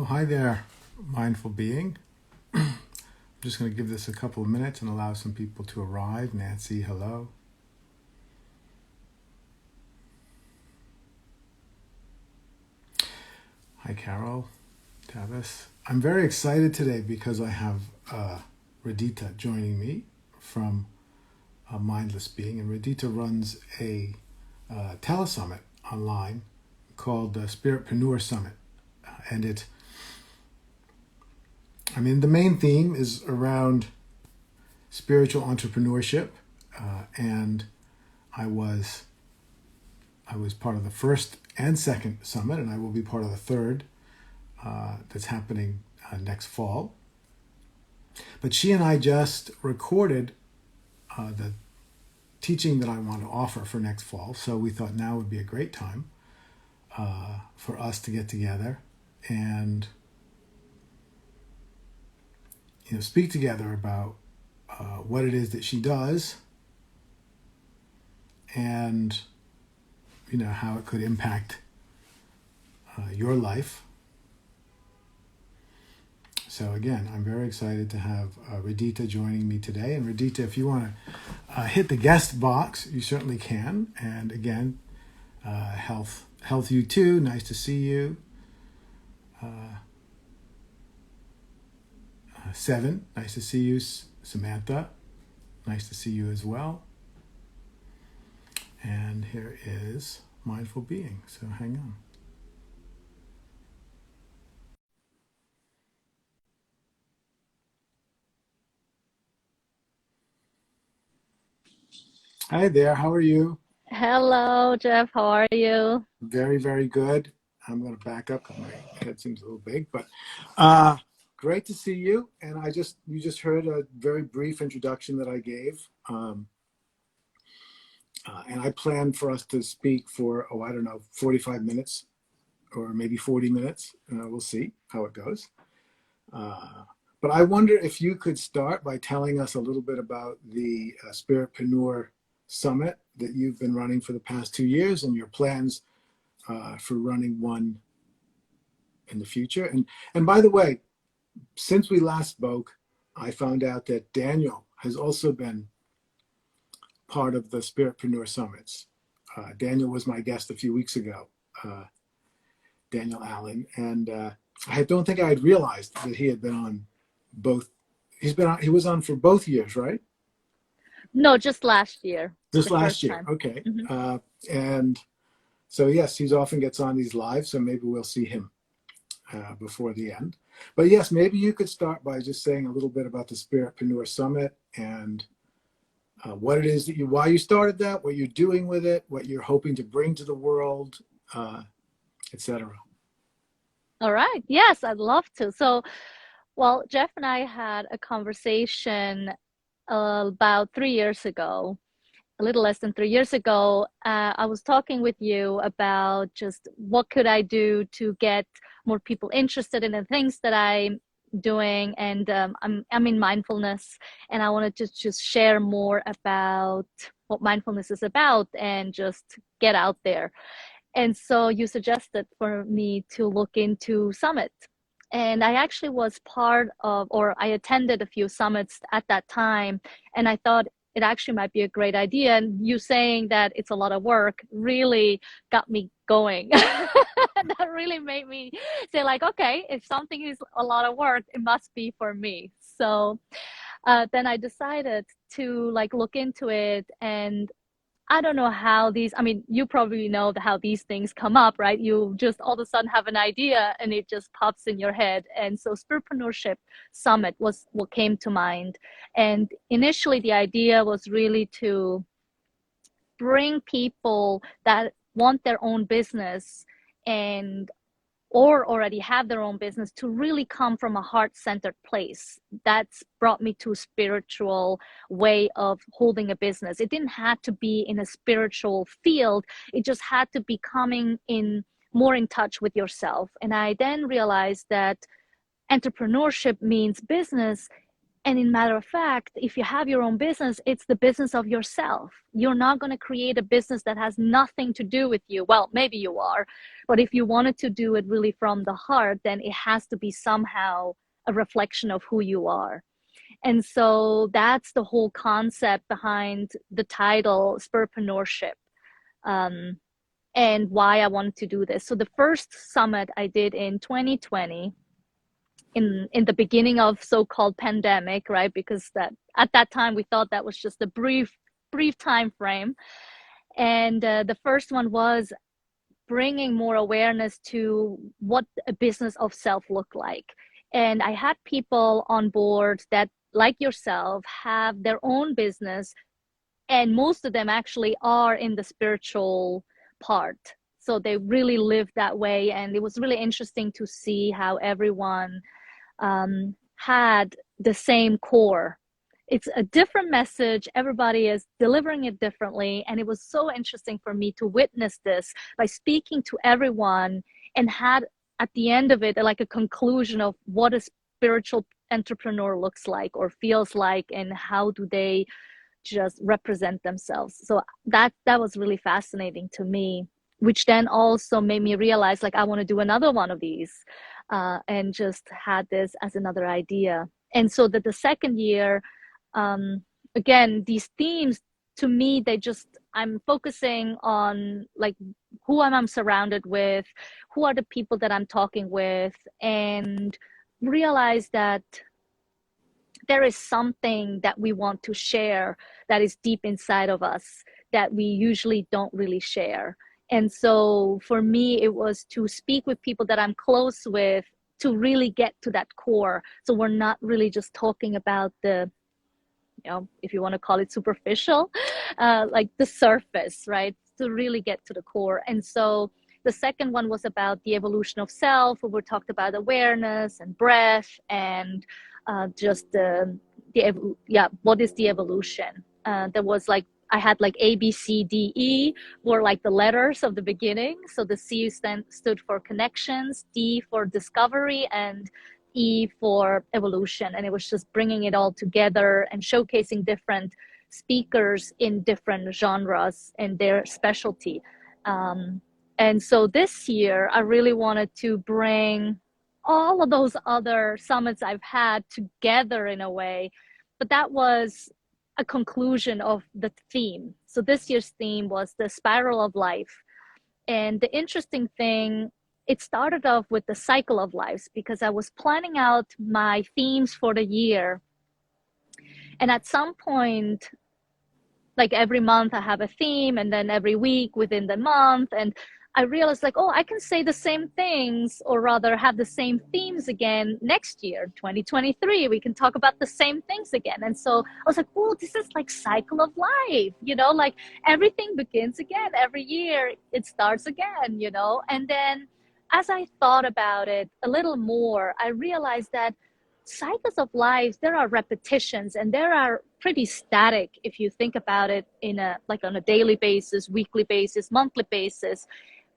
Hi there, mindful being. I'm just going to give this a couple of minutes and allow some people to arrive. Nancy, hello. Hi, Carol, Tavis. I'm very excited today because I have Radhita joining me from Mindless Being, and Radhita runs a telesummit online called the Spiritpreneur Summit, and the main theme is around spiritual entrepreneurship, and I was part of the first and second summit, and I will be part of the third that's happening next fall. But she and I just recorded the teaching that I want to offer for next fall, so we thought now would be a great time for us to get together and speak together about what it is that she does and how it could impact your life. So again, I'm very excited to have Radhita joining me today. And Radhita, if you want to hit the guest box, you certainly can. And again, health you too. Nice to see you. Seven, nice to see you. Samantha, nice to see you as well. And here is Mindful Being. So hang on. Hi there. How are you? Hello, Jeff. How are you? Very, very good. I'm going to back up because my head seems a little big, but great to see you. And you just heard a very brief introduction that I gave. And I planned for us to speak for, 45 minutes or maybe 40 minutes. We'll see how it goes. But I wonder if you could start by telling us a little bit about the Spiritpreneur Summit that you've been running for the past 2 years and your plans for running one in the future. And by the way, since we last spoke, I found out that Daniel has also been part of the Spiritpreneur Summits. Daniel was my guest a few weeks ago, Daniel Allen, and I don't think I had realized that he had been on both. He was on for both years, right? No, just last year. Just last year, time. Okay. Mm-hmm. And so yes, he often gets on these live, so maybe we'll see him before the end. But yes, maybe you could start by just saying a little bit about the Spiritpreneur Summit and what it is why you started that, what you're doing with it, what you're hoping to bring to the world, etc. All right. Yes, I'd love to. So, well, Jeff and I had a conversation about 3 years ago, a little less than 3 years ago. I was talking with you about just what could I do to get more people interested in the things that I'm doing, and I'm in mindfulness, and I wanted to just share more about what mindfulness is about and just get out there. And so you suggested for me to look into Summit. And I actually was part of, or I attended a few summits at that time, and I thought it actually might be a great idea. And you saying that it's a lot of work really got me going. That really made me say like, okay, if something is a lot of work, it must be for me. So then I decided to look into it. And I don't know how you probably know how these things come up, right? You just all of a sudden have an idea and it just pops in your head. And so Spiritpreneurship Summit was what came to mind. And initially the idea was really to bring people that want their own business or already have their own business to really come from a heart-centered place. That's brought me to a spiritual way of holding a business. It didn't have to be in a spiritual field. It just had to be coming in more in touch with yourself. And I then realized that entrepreneurship means business And in matter of fact, if you have your own business, it's the business of yourself. You're not going to create a business that has nothing to do with you. Well, maybe you are, but if you wanted to do it really from the heart, then it has to be somehow a reflection of who you are. And so that's the whole concept behind the title Spiritpreneurship, and why I wanted to do this. So the first summit I did in 2020, in the beginning of so-called pandemic, right? Because that at that time we thought that was just a brief time frame. And the first one was bringing more awareness to what a business of self looked like. And I had people on board that, like yourself, have their own business, and most of them actually are in the spiritual part. So they really live that way. And it was really interesting to see how everyone had the same core. It's a different message. Everybody is delivering it differently. And it was so interesting for me to witness this by speaking to everyone, and had at the end of it like a conclusion of what a spiritual entrepreneur looks like or feels like, and how do they just represent themselves. So that was really fascinating to me, which then also made me realize like I want to do another one of these, and just had this as another idea. And so that the second year, again, these themes to me, I'm focusing on like who I'm surrounded with, who are the people that I'm talking with, and realize that there is something that we want to share that is deep inside of us that we usually don't really share. And so for me, it was to speak with people that I'm close with to really get to that core. So we're not really just talking about the, if you want to call it superficial, like the surface, right? To really get to the core. And so the second one was about the evolution of self, where we talked about awareness and breath, and just what is the evolution? There was like, I had like A, B, C, D, E were like the letters of the beginning. So the C stood for connections, D for discovery, and E for evolution. And it was just bringing it all together and showcasing different speakers in different genres and their specialty. And so this year, I really wanted to bring all of those other summits I've had together in a way. But that was a conclusion of the theme. So this year's theme was the spiral of life. And the interesting thing, it started off with the cycle of lives, because I was planning out my themes for the year. And at some point, like every month I have a theme, and then every week within the month, and I realized like, I can say the same things, or rather have the same themes again next year, 2023. We can talk about the same things again. And so I was like, this is like cycle of life, like everything begins again. Every year it starts again, And then as I thought about it a little more, I realized that cycles of life, there are repetitions, and there are pretty static if you think about it in on a daily basis, weekly basis, monthly basis.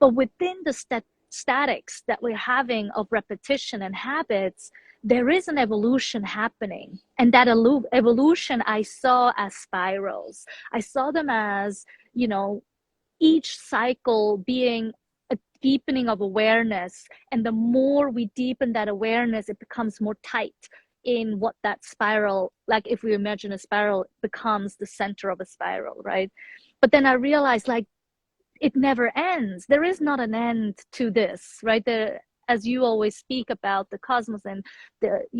But within the statics that we're having of repetition and habits, there is an evolution happening. And that evolution I saw as spirals. I saw them as, each cycle being a deepening of awareness. And the more we deepen that awareness, it becomes more tight in what that spiral, like if we imagine a spiral, becomes the center of a spiral, right? But then I realized like, it never ends. There is not an end to this, right? As you always speak about the cosmos and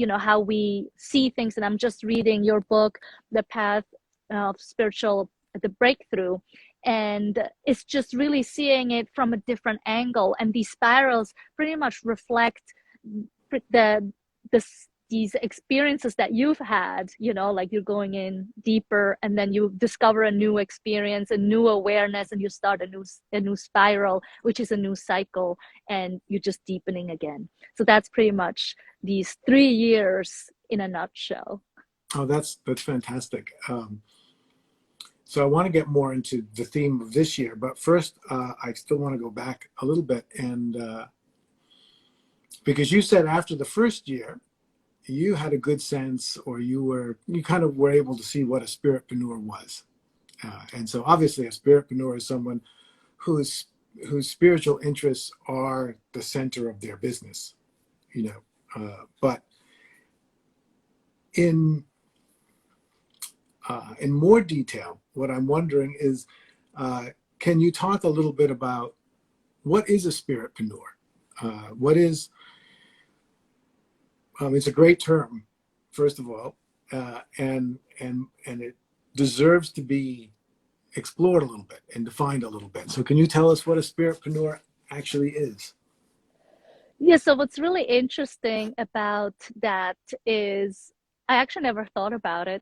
how we see things. And I'm just reading your book, The Path of Spiritual, the Breakthrough. And it's just really seeing it from a different angle. And these spirals pretty much reflect these experiences that you've had, like you're going in deeper, and then you discover a new experience, a new awareness, and you start a new spiral, which is a new cycle, and you're just deepening again. So that's pretty much these 3 years in a nutshell. Oh, that's fantastic. So I want to get more into the theme of this year, but first, I still want to go back a little bit, and because you said after the first year, you had a good sense, or you kind of were able to see what a spiritpreneur was. And so obviously a spiritpreneur is someone whose spiritual interests are the center of their business, but in more detail, what I'm wondering is, can you talk a little bit about what is a spiritpreneur? What is, it's a great term, first of all, and it deserves to be explored a little bit and defined a little bit. So can you tell us what a spiritpreneur actually is? Yeah, so what's really interesting about that is I actually never thought about it.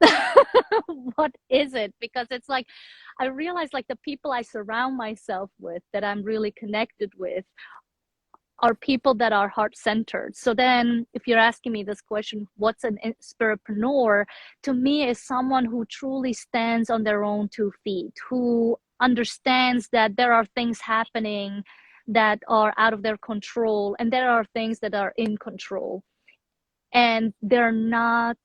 What is it? Because it's like I realize like the people I surround myself with that I'm really connected with are people that are heart-centered. So then if you're asking me this question, what's an spiritpreneur? To me is someone who truly stands on their own 2 feet, who understands that there are things happening that are out of their control and there are things that are in control, and they're not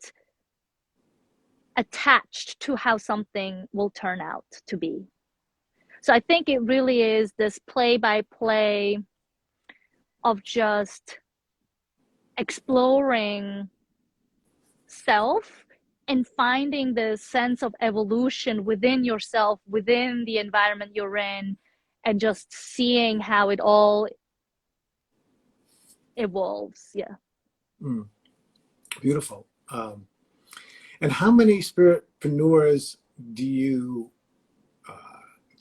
attached to how something will turn out to be. So I think it really is this play by play of just exploring self and finding the sense of evolution within yourself, within the environment you're in, and just seeing how it all evolves. Yeah. Beautiful. And how many spiritpreneurs do you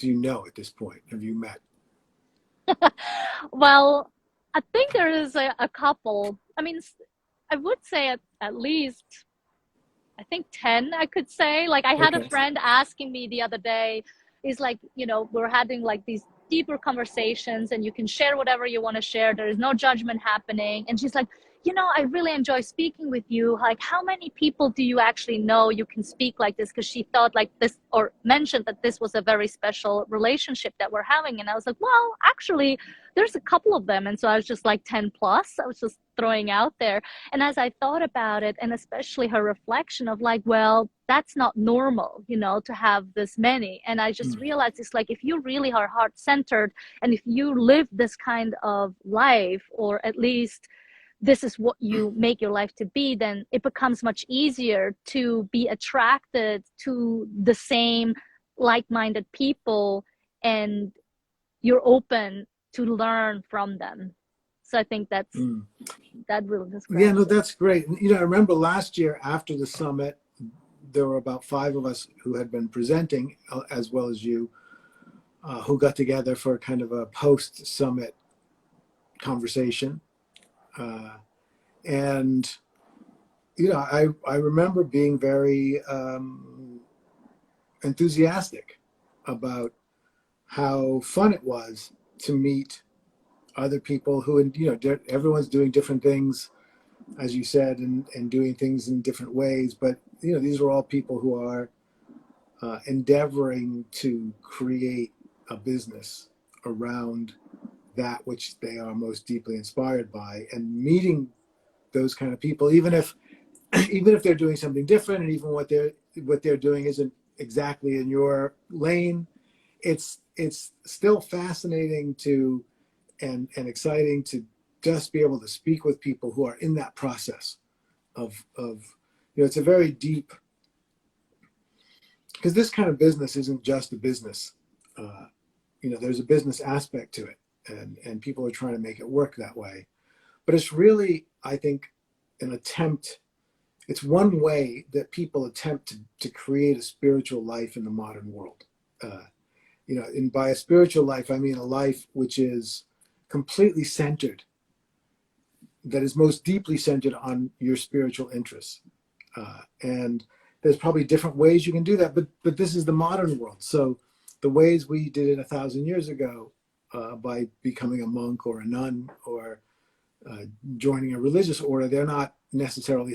know at this point? Have you met? Well, I think there is a couple. I mean, I would say at least, I think 10, I could say. Like, I had a Okay. friend asking me the other day, is like, we're having like these deeper conversations and you can share whatever you want to share. There is no judgment happening. And she's like, I really enjoy speaking with you. Like, how many people do you actually know you can speak like this? Because she thought like this, or mentioned that this was a very special relationship that we're having. And I was like, well, actually, there's a couple of them. And so I was just like 10 plus. I was just throwing out there. And as I thought about it, and especially her reflection of like, well, that's not normal, to have this many. And I just realized it's like, if you really are heart centered and if you live this kind of life, or at least this is what you make your life to be, then it becomes much easier to be attracted to the same like-minded people, and you're open to learn from them. So I think that really describes Yeah, no, it. that's great. I remember last year after the summit, there were about 5 of us who had been presenting, as well as you, who got together for kind of a post-summit conversation. And I remember being very enthusiastic about how fun it was to meet other people who, everyone's doing different things, as you said, and doing things in different ways. But, these are all people who are endeavoring to create a business around that which they are most deeply inspired by, and meeting those kind of people, even if they're doing something different, and even what they're doing isn't exactly in your lane, it's still fascinating to and exciting to just be able to speak with people who are in that process of it's a very deep, because this kind of business isn't just a business. There's a business aspect to it, and people are trying to make it work that way. But it's really, I think, it's one way that people attempt to create a spiritual life in the modern world. And by a spiritual life, I mean a life which is completely centered, that is most deeply centered on your spiritual interests. And there's probably different ways you can do that, but this is the modern world. So the ways we did it 1,000 years ago, by becoming a monk or a nun, or joining a religious order, they're not necessarily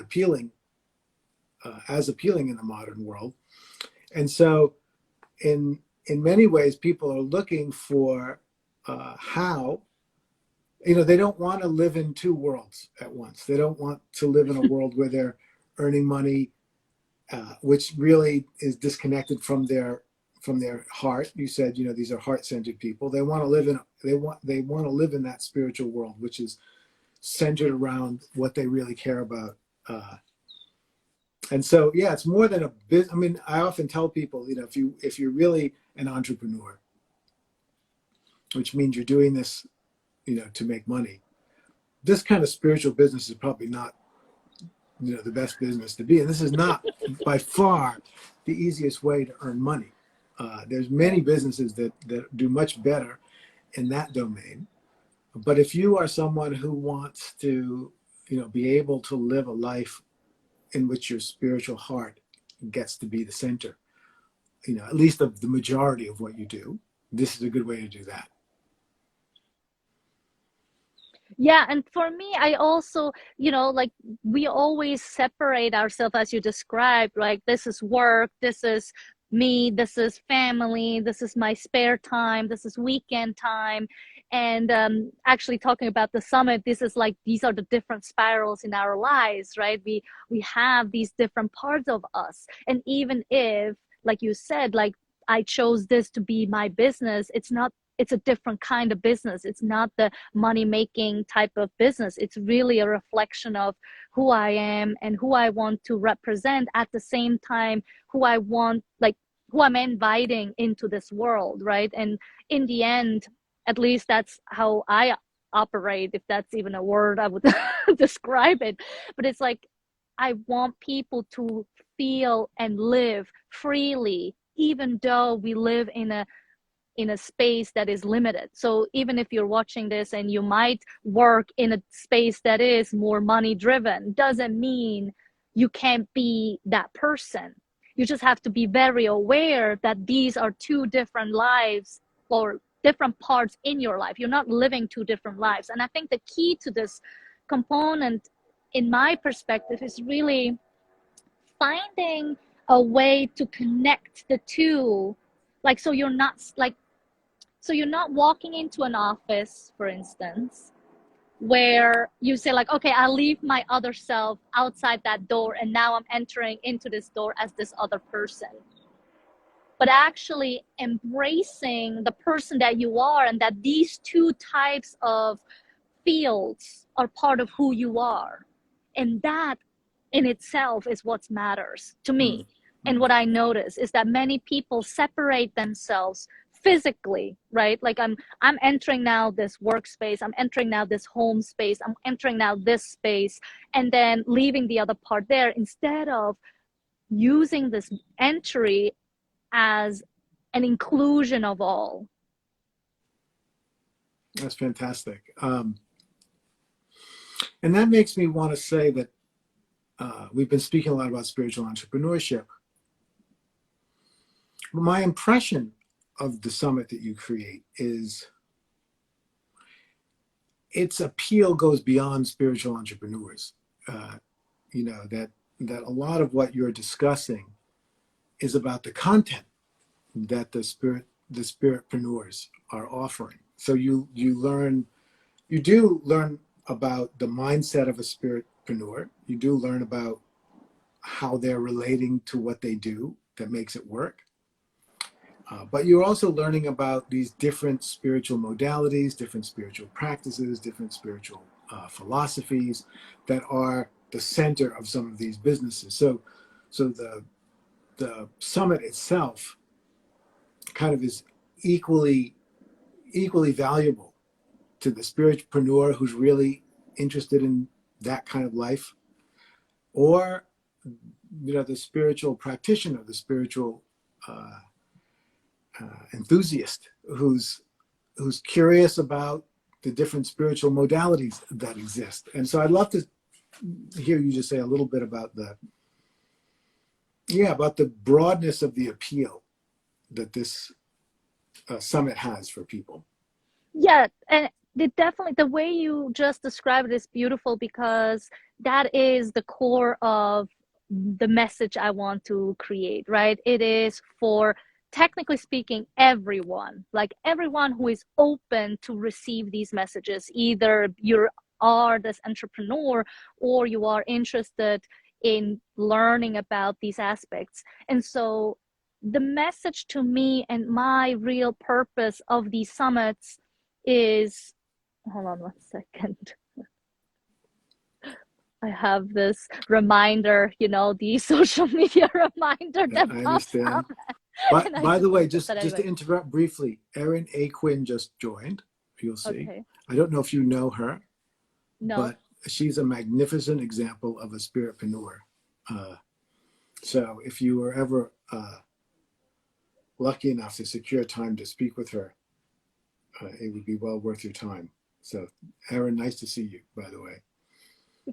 as appealing in the modern world. And so in many ways, people are looking for how they don't want to live in two worlds at once. They don't want to live in a world where they're earning money, which really is disconnected from their heart. You said, these are heart-centered people. They want to live in that spiritual world, which is centered around what they really care about. And so, yeah, it's more than a business. I mean, I often tell people, if you're really an entrepreneur, which means you're doing this, to make money, this kind of spiritual business is probably not, the best business to be. And this is not by far the easiest way to earn money. There's many businesses that do much better in that domain. But if you are someone who wants to, be able to live a life in which your spiritual heart gets to be the center, at least of the majority of what you do, this is a good way to do that. Yeah, and for me, I also, like we always separate ourselves as you described, like this is work, this is me, this is family, this is my spare time, this is weekend time. And actually talking about the summit, this is like, these are the different spirals in our lives, right? We have these different parts of us. And even if, like you said, like I chose this to be my business, it's a different kind of business. It's not the money making type of business. It's really a reflection of who I am and who I want to represent, at the same time who I'm inviting into this world, right? And in the end, at least that's how I operate, if that's even a word I would describe it. But it's like, I want people to feel and live freely, even though we live in a space that is limited. So even if you're watching this and you might work in a space that is more money driven, doesn't mean you can't be that person. You just have to be very aware that these are two different lives, or different parts in your life. You're not living two different lives. And I think the key to this component, in my perspective, is really finding a way to connect the two. Like, so you're not walking into an office, for instance, where you say like, okay, I leave my other self outside that door and now I'm entering into this door as this other person. But actually embracing the person that you are, and that these two types of fields are part of who you are. And that in itself is what matters to me. Mm-hmm. And what I notice is that many people separate themselves physically, right? Like I'm entering now this workspace, I'm entering now this home space, I'm entering now this space, and then leaving the other part there, instead of using this entry as an inclusion of all. That's fantastic. And that makes me want to say that we've been speaking a lot about spiritual entrepreneurship. My impression of the summit that you create is its appeal goes beyond spiritual entrepreneurs. That a lot of what you're discussing is about the content that the spiritpreneurs are offering. So you do learn about the mindset of a spiritpreneur. You do learn about how they're relating to what they do that makes it work. But you're also learning about these different spiritual modalities, different spiritual practices, different spiritual philosophies that are the center of some of these businesses. So the summit itself kind of is equally valuable to the spiritpreneur who's really interested in that kind of life, or the spiritual practitioner, the spiritual enthusiast who's curious about the different spiritual modalities that exist. And so I'd love to hear you just say a little bit about the broadness of the appeal that this summit has for people. Yeah, and the way you just described it is beautiful, because that is the core of the message I want to create, right? It is for technically speaking, everyone who is open to receive these messages, either you are this entrepreneur or you are interested in learning about these aspects. And so the message to me and my real purpose of these summits is, hold on 1 second. I have this reminder, the social media reminder that I pops understand. up. But And I by the just way, noticed just that just to anyway. interrupt briefly, Erin A. Quinn just joined. You'll see. Okay. I don't know if you know her, No. but she's a magnificent example of a spiritpreneur. So if you were ever lucky enough to secure time to speak with her, it would be well worth your time. So, Erin, nice to see you, by the way.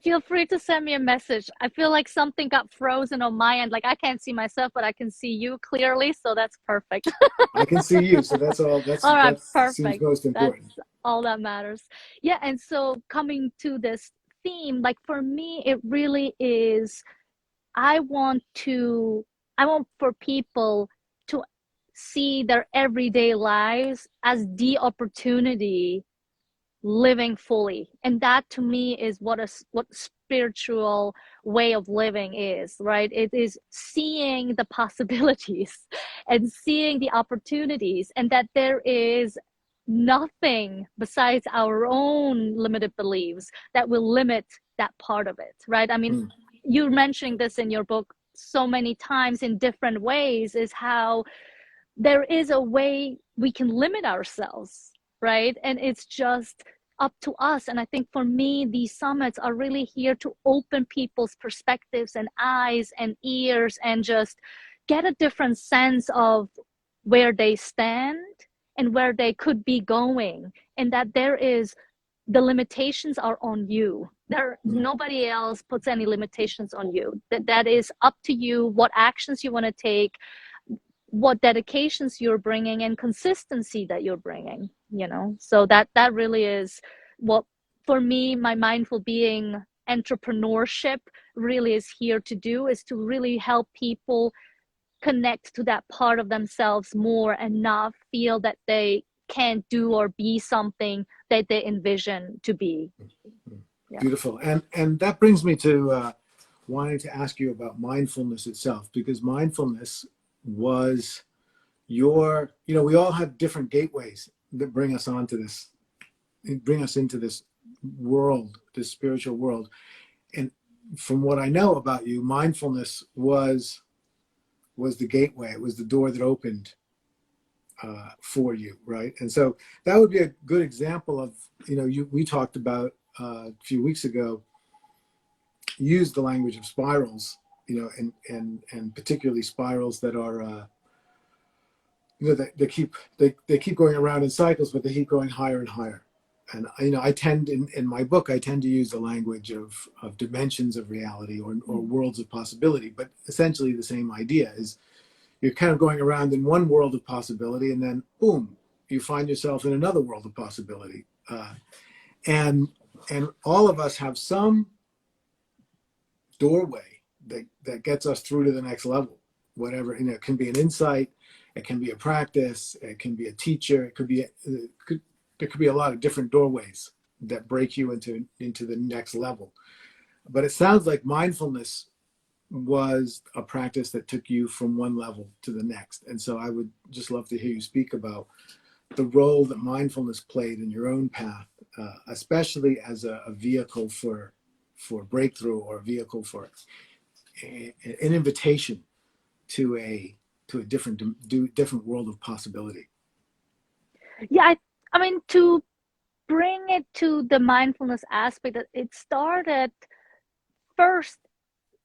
Feel free to send me a message. I feel like something got frozen on my end. Like I can't see myself, but I can see you clearly. So that's perfect. I can see you, so that's all. All right, That seems perfect. most important. That's all that matters. Yeah, and so coming to this theme, like for me, it really is, I want for people to see their everyday lives as the opportunity living fully. And that to me is what spiritual way of living is, right? It is seeing the possibilities and seeing the opportunities, and that there is nothing besides our own limited beliefs that will limit that part of it, right? I mean, you're mentioning this in your book so many times in different ways, is how there is a way we can limit ourselves, right? And it's just up to us. And I think for me, these summits are really here to open people's perspectives and eyes and ears and just get a different sense of where they stand and where they could be going, and that there is, the limitations are on you. Nobody else puts any limitations on you. That is up to you, what actions you want to take, what dedications you're bringing, and consistency that you're bringing, so that really is what, for me, my mindful being entrepreneurship really is here to do, is to really help people connect to that part of themselves more and not feel that they can't do or be something that they envision to be. Yeah. Beautiful. And that brings me to wanting to ask you about mindfulness itself, because mindfulness was we all have different gateways that bring us into this world, this spiritual world. And from what I know about you, mindfulness was the gateway. It was the door that opened for you, right? And so that would be a good example of, we talked about a few weeks ago, use the language of spirals, and particularly spirals that are, they keep going around in cycles, but they keep going higher and higher. And I tend, in my book, I tend to use the language of dimensions of reality, or worlds of possibility. But essentially, the same idea is, you're kind of going around in one world of possibility, and then boom, you find yourself in another world of possibility. And all of us have some doorway that gets us through to the next level. Whatever, it can be an insight, it can be a practice, it can be a teacher, there could be a lot of different doorways that break you into the next level. But it sounds like mindfulness was a practice that took you from one level to the next. And so I would just love to hear you speak about the role that mindfulness played in your own path, especially as a vehicle for breakthrough, or a vehicle for an invitation to a different world of possibility. Yeah, I mean, to bring it to the mindfulness aspect, it started first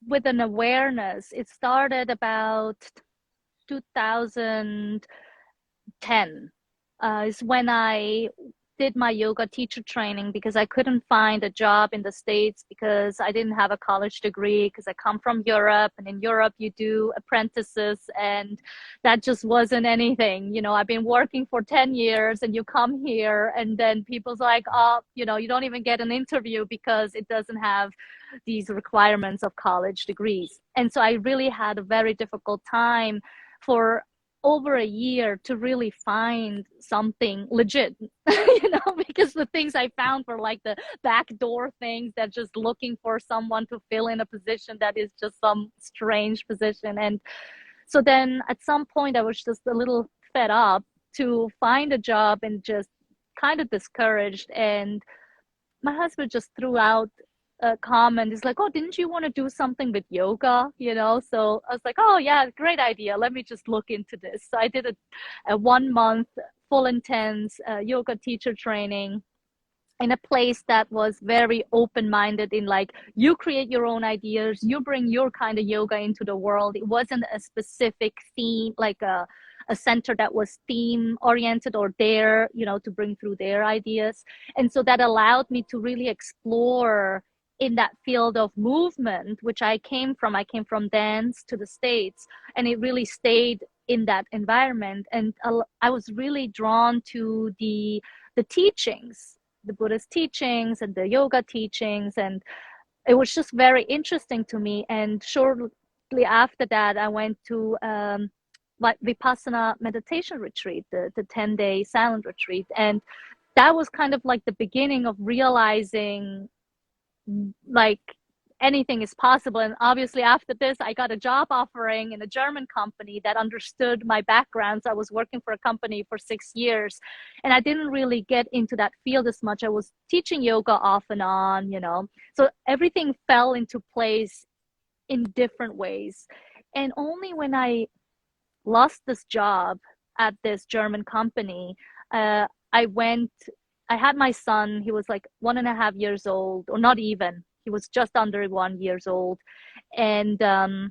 with an awareness. It started about 2010, is when I did my yoga teacher training, because I couldn't find a job in the States because I didn't have a college degree, because I come from Europe, and in Europe you do apprentices, and that just wasn't anything. I've been working for 10 years and you come here and then people's like, oh, you don't even get an interview because it doesn't have these requirements of college degrees. And so I really had a very difficult time for over a year to really find something legit, because the things I found were like the backdoor things that just looking for someone to fill in a position that is just some strange position. And so then at some point I was just a little fed up to find a job and just kind of discouraged. And my husband just threw out a comment. He's like, "Oh, didn't you want to do something with yoga?" So I was like, "Oh yeah, great idea. Let me just look into this." So I did a 1 month full intense yoga teacher training in a place that was very open-minded, in like, you create your own ideas, you bring your kind of yoga into the world. It wasn't a specific theme, like a center that was theme oriented or there, to bring through their ideas. And so that allowed me to really explore in that field of movement, which I came from dance to the States, and it really stayed in that environment. And I was really drawn to the teachings, the Buddhist teachings and the yoga teachings, and it was just very interesting to me. And shortly after that, I went to Vipassana meditation retreat, the 10-day silent retreat, and that was kind of like the beginning of realizing like anything is possible. And obviously after this, I got a job offering in a German company that understood my background. So I was working for a company for 6 years, and I didn't really get into that field as much. I was teaching yoga off and on, so everything fell into place in different ways. And only when I lost this job at this German company, I had my son. He was like 1.5 years old, or not even. He was just under 1 year old. And I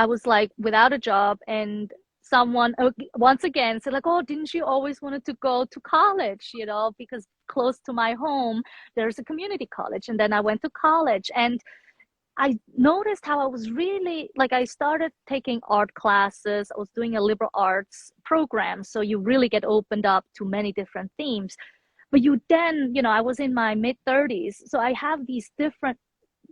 was like without a job, and someone once again said like, "Oh, didn't you always wanted to go to college?" Because close to my home, there's a community college. And then I went to college, and I noticed how I was really like, I started taking art classes. I was doing a liberal arts program. So you really get opened up to many different themes. But I was in my mid 30s. So I have these different,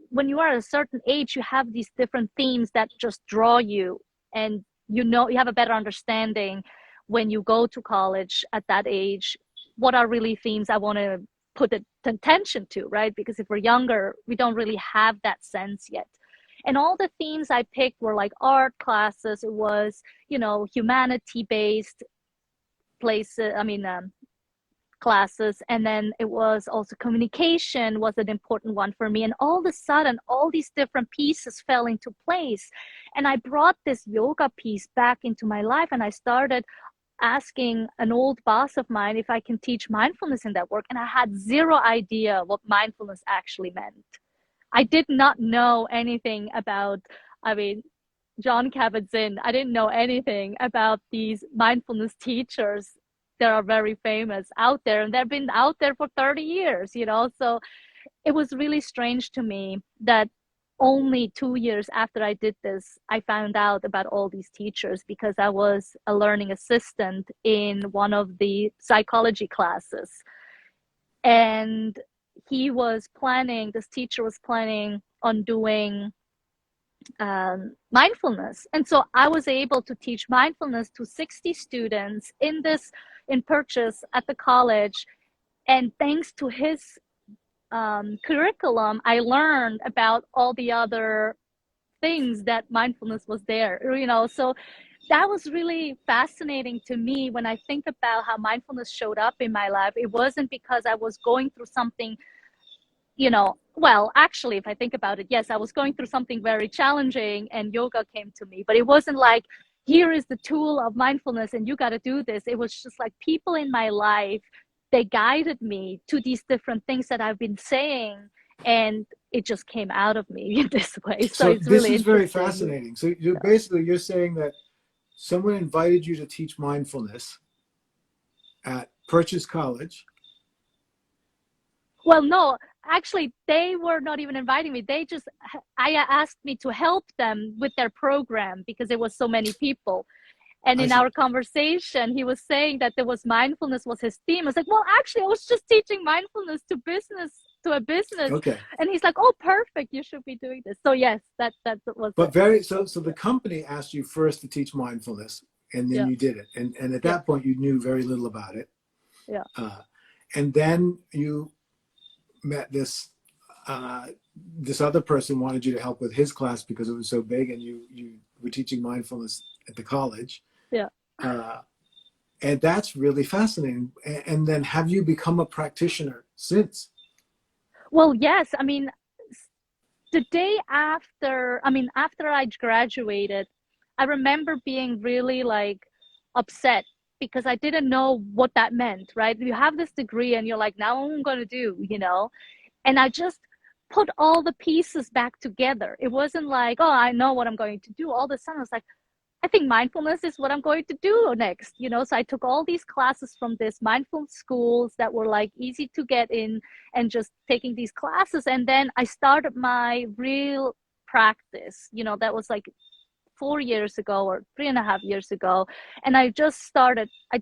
when you are at a certain age, you have these different themes that just draw you. And you have a better understanding when you go to college at that age, what are really themes I want to put attention to, right? Because if we're younger, we don't really have that sense yet. And all the themes I picked were like art classes. It was, humanity-based places, classes. And then it was also communication was an important one for me. And all of a sudden, all these different pieces fell into place. And I brought this yoga piece back into my life, and I started asking an old boss of mine if I can teach mindfulness in that work. And I had zero idea what mindfulness actually meant. I did not know anything about, John Kabat-Zinn. I didn't know anything about these mindfulness teachers that are very famous out there. And they've been out there for 30 years, So it was really strange to me that only 2 years after I did this, I found out about all these teachers, because I was a learning assistant in one of the psychology classes. And this teacher was planning on doing mindfulness. And so I was able to teach mindfulness to 60 students in Purchase at the college. And thanks to his curriculum, I learned about all the other things that mindfulness was there, so that was really fascinating to me. When I think about how mindfulness showed up in my life, it wasn't because I was going through something, well, actually, if I think about it, yes, I was going through something very challenging and yoga came to me, but it wasn't like, here is the tool of mindfulness and you got to do this. It was just like people in my life, they guided me to these different things that I've been saying, and it just came out of me in this way. So it's this really is very interesting. fascinating. So you're saying that someone invited you to teach mindfulness at Purchase College. Well, no, actually, they were not even inviting me. I asked me to help them with their program because there was so many people. And in our conversation, he was saying that mindfulness was his theme. I was like, well, actually, I was just teaching mindfulness to business to a business. Okay. And he's like, oh, perfect. You should be doing this. So yes, that was But it. so the company asked you first to teach mindfulness, and then Yeah. you did it. And at Yeah. that point, you knew very little about it. Yeah. And then you met this other person wanted you to help with his class because it was so big, and you were teaching mindfulness at the college. Yeah. And that's really fascinating. And then have you become a practitioner since? Well, yes. I mean, the day after, after I graduated, I remember being really like upset because I didn't know what that meant, right? You have this degree and you're like, now what I'm going to do, And I just put all the pieces back together. It wasn't like, oh, I know what I'm going to do. All of a sudden, I was like, I think mindfulness is what I'm going to do next, So I took all these classes from this mindful schools that were like easy to get in and just taking these classes. And then I started my real practice, that was like 4 years ago or 3.5 years ago. And I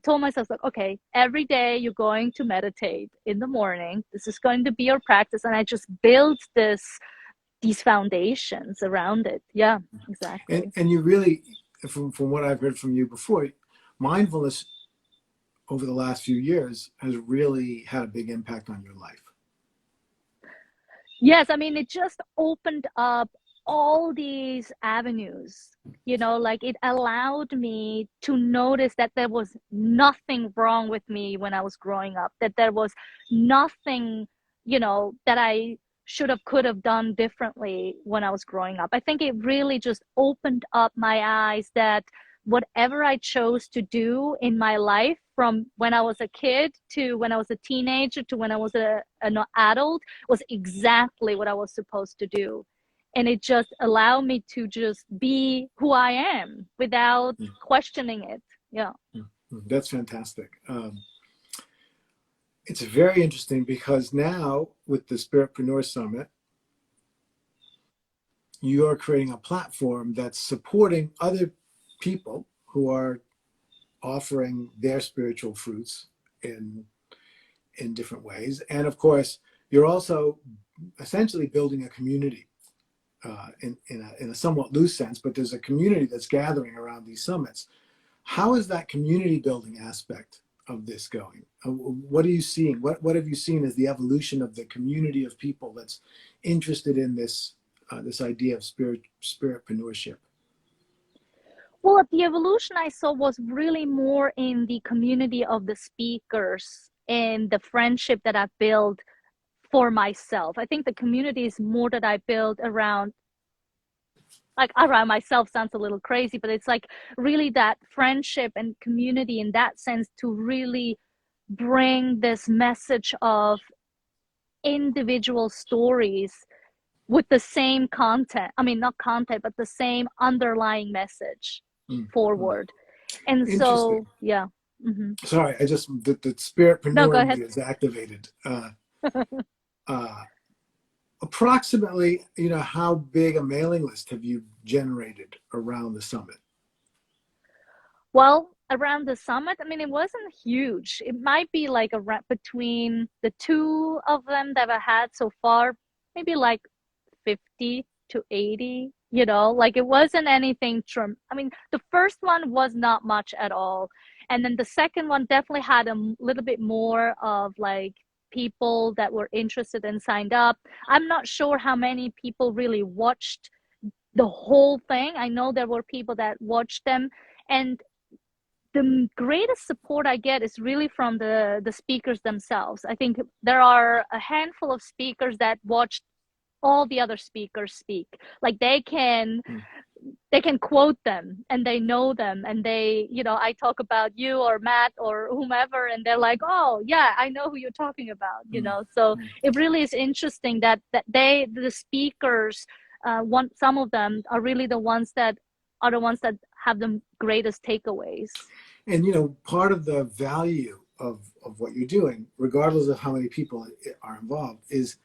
told myself like, okay, every day you're going to meditate in the morning. This is going to be your practice. And I just built these foundations around it. Yeah, exactly. And you really, from what I've heard from you before, mindfulness over the last few years has really had a big impact on your life. Yes, it just opened up all these avenues, like it allowed me to notice that there was nothing wrong with me when I was growing up, that there was nothing, that I could have done differently when I was growing up. I think it really just opened up my eyes that whatever I chose to do in my life, from when I was a kid to when I was a teenager to when I was an adult, was exactly what I was supposed to do. And it just allowed me to just be who I am without questioning it. Yeah. That's fantastic. It's very interesting because now with the Spiritpreneur Summit, you are creating a platform that's supporting other people who are offering their spiritual fruits in different ways. And of course, you're also essentially building a community in a somewhat loose sense, but there's a community that's gathering around these summits. How is that community building aspect of this going? What are you seeing? What have you seen as the evolution of the community of people that's interested in this idea of spiritpreneurship? Well, the evolution I saw was really more in the community of the speakers and the friendship that I built for myself. I think the community is more that I built around myself sounds a little crazy, but it's like really that friendship and community in that sense to really bring this message of individual stories with the same content. Not content, but the same underlying message forward. And so, yeah. Mm-hmm. Sorry, the No, spiritpreneur go in ahead. me is activated. Approximately, how big a mailing list have you generated around the summit? Well, around the summit, it wasn't huge. It might be like around between the two of them that I had so far, maybe like 50 to 80, like it wasn't anything the first one was not much at all. And then the second one definitely had a little bit more of like people that were interested and signed up. I'm not sure how many people really watched the whole thing. I know there were people that watched them, and the greatest support I get is really from the speakers themselves. I think there are a handful of speakers that watched all the other speakers speak. Like they can quote them and they know them, and they, I talk about you or Matt or whomever, and they're like, oh yeah, I know who you're talking about, So it really is interesting that the speakers, some of them are really the ones that have the greatest takeaways. And part of the value of what you're doing, regardless of how many people are involved, is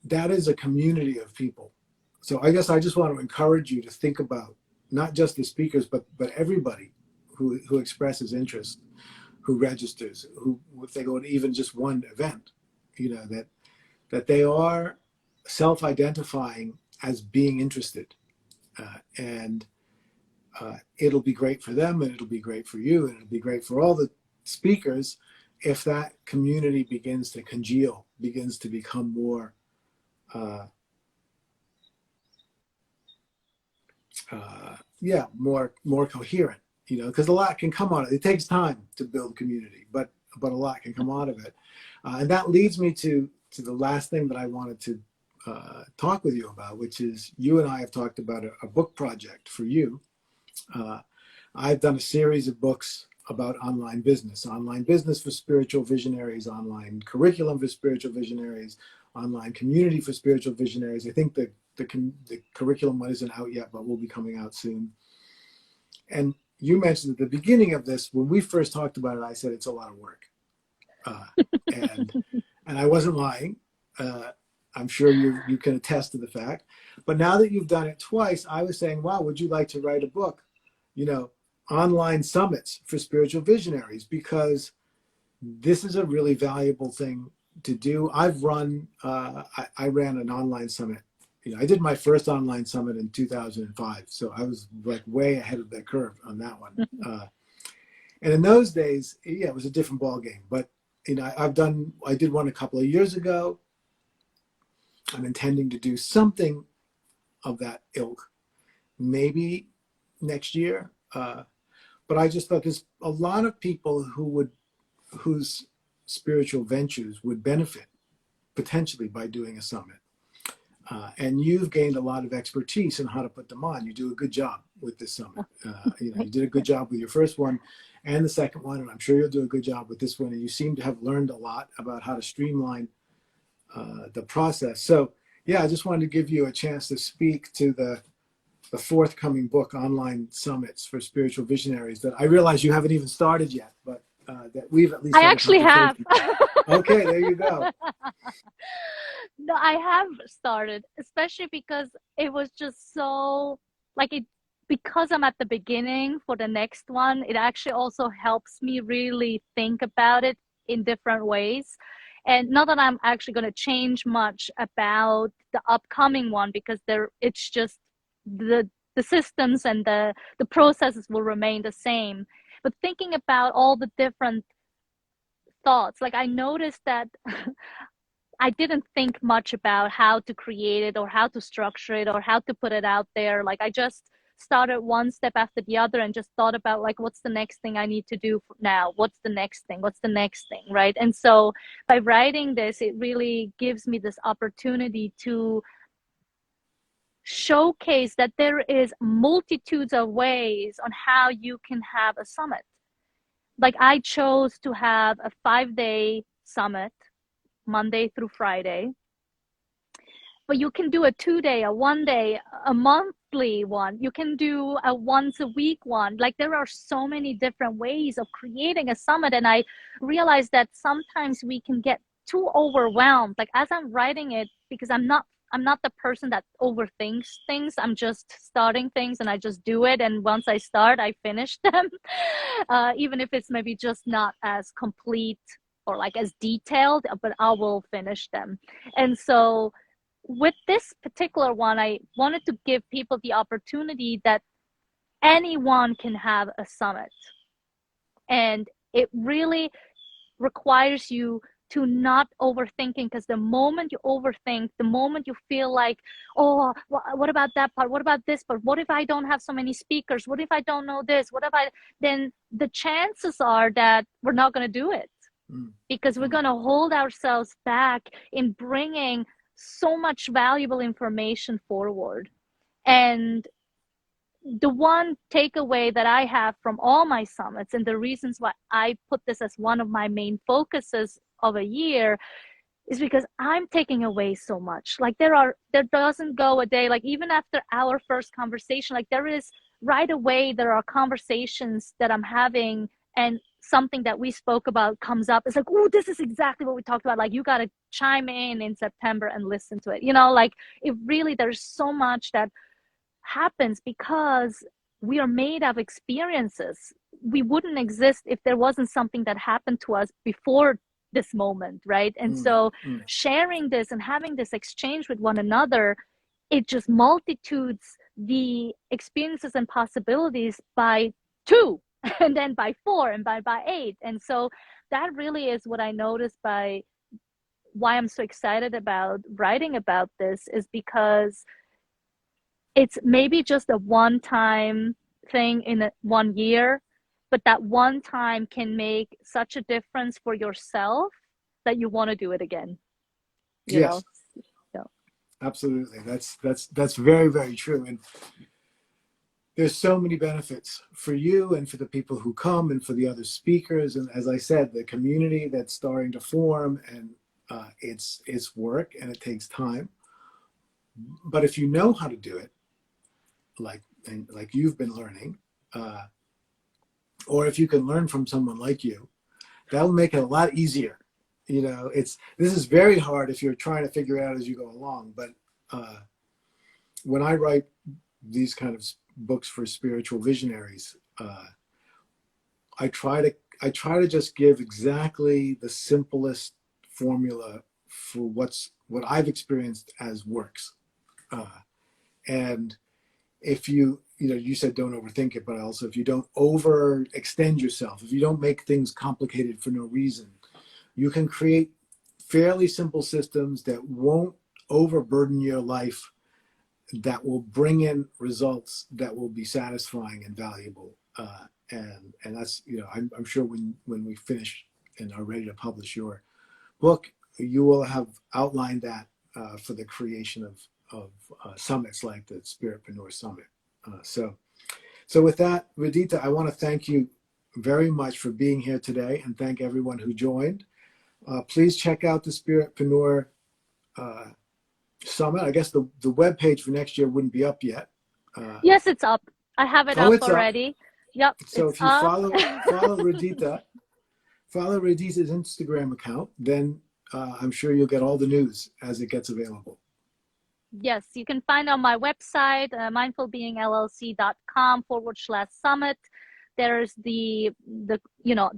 that is a community of people. So I guess I just want to encourage you to think about not just the speakers, but everybody who expresses interest, who registers, who, if they go to even just one event, that they are self-identifying as being interested, and it'll be great for them, and it'll be great for you, and it'll be great for all the speakers if that community begins to congeal, begins to become more more coherent, because a lot can come out of it. It takes time to build community, but a lot can come out of it. And that leads me to the last thing that I wanted to talk with you about, which is you and I have talked about a book project for you. I've done a series of books about online business for spiritual visionaries, online curriculum for spiritual visionaries, online community for spiritual visionaries. I think the curriculum one isn't out yet, but will be coming out soon. And you mentioned at the beginning of this, when we first talked about it, I said it's a lot of work, and I wasn't lying. I'm sure you can attest to the fact. But now that you've done it twice, I was saying, wow, would you like to write a book, online summits for spiritual visionaries? Because this is a really valuable thing to do. I've run, I ran an online summit. I did my first online summit in 2005. So I was like way ahead of the curve on that one. And in those days, it was a different ball game. But, I did one a couple of years ago. I'm intending to do something of that ilk, maybe next year. But I just thought there's a lot of people whose spiritual ventures would benefit potentially by doing a summit. And you've gained a lot of expertise in how to put them on. You do a good job with this summit. You did a good job with your first one and the second one, and I'm sure you'll do a good job with this one. And you seem to have learned a lot about how to streamline the process. So yeah, I just wanted to give you a chance to speak to the forthcoming book, Online Summits for Spiritual Visionaries, that I realize you haven't even started yet, but that we've at least I actually have. Okay, there you go. No, I have started, especially because it was just so because I'm at the beginning for the next one, it actually also helps me really think about it in different ways. And not that I'm actually going to change much about the upcoming one, because it's just the systems and the processes will remain the same. But thinking about all the different thoughts, I noticed that I didn't think much about how to create it or how to structure it or how to put it out there. I just started one step after the other and just thought about what's the next thing I need to do now? What's the next thing? What's the next thing, right? And so by writing this, it really gives me this opportunity to showcase that there is multitudes of ways on how you can have a summit. I chose to have a 5-day summit, Monday through Friday. But you can do a 2-day, a 1-day, a monthly one. You can do a once a week one. There are so many different ways of creating a summit. And I realized that sometimes we can get too overwhelmed. As I'm writing it, because I'm not the person that overthinks things. I'm just starting things and I just do it. And once I start, I finish them, even if it's maybe just not as complete or as detailed, but I will finish them. And so with this particular one, I wanted to give people the opportunity that anyone can have a summit. And it really requires you to not overthinking, because the moment you overthink, the moment you feel oh, what about that part? What about this part? What if I don't have so many speakers? What if I don't know this? Then the chances are that we're not going to do it, because we're going to hold ourselves back in bringing so much valuable information forward. And the one takeaway that I have from all my summits, and the reasons why I put this as one of my main focuses of a year, is because I'm taking away so much. There doesn't go a day, even after our first conversation, there is right away, there are conversations that I'm having, and something that we spoke about comes up. It's oh, this is exactly what we talked about. You got to chime in September and listen to it. It really, there's so much that happens because we are made of experiences. we wouldn't exist if there wasn't something that happened to us before this moment, right? And so sharing this and having this exchange with one another, it just multitudes the experiences and possibilities by 2 and then by 4 and by 8. And so that really is what I noticed by why I'm so excited about writing about this, is because it's maybe just a one-time thing in 1 year, but that one time can make such a difference for yourself that you want to do it again. You Yes, know? So. absolutely. That's very, very true. And there's so many benefits for you and for the people who come and for the other speakers. And as I said, the community that's starting to form, and it's work and it takes time. But if you know how to do it, like you've been learning, or if you can learn from someone like you, that'll make it a lot easier. You know, this is very hard if you're trying to figure it out as you go along. But when I write these kind of books for spiritual visionaries, I try to just give exactly the simplest formula for what I've experienced as works. And if you said don't overthink it, but also if you don't overextend yourself, if you don't make things complicated for no reason, you can create fairly simple systems that won't overburden your life, that will bring in results that will be satisfying and valuable. And that's, I'm sure when we finish and are ready to publish your book, you will have outlined that for the creation of summits like the Spiritpreneur Summit. So with that, Radhika, I want to thank you very much for being here today, and thank everyone who joined. Please check out the Spiritpreneur Summit. I guess the webpage for next year wouldn't be up yet. Yes, it's up. I have it up It's already. Up. Yep. So it's if you up. follow Radhika's Instagram account, then I'm sure you'll get all the news as it gets available. Yes, you can find on my website, mindfulbeingllc.com/summit. There's the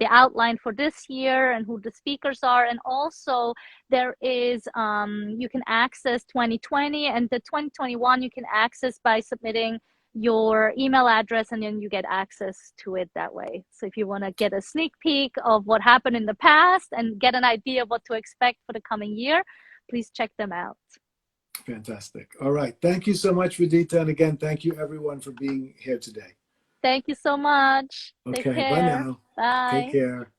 outline for this year and who the speakers are, and also there is you can access 2020 and the 2021 you can access by submitting your email address, and then you get access to it that way. So if you want to get a sneak peek of what happened in the past and get an idea of what to expect for the coming year, please check them out. Fantastic. All right. Thank you so much, Radhika. And again, thank you everyone for being here today. Thank you so much. Okay. Take care. Bye now. Bye. Take care.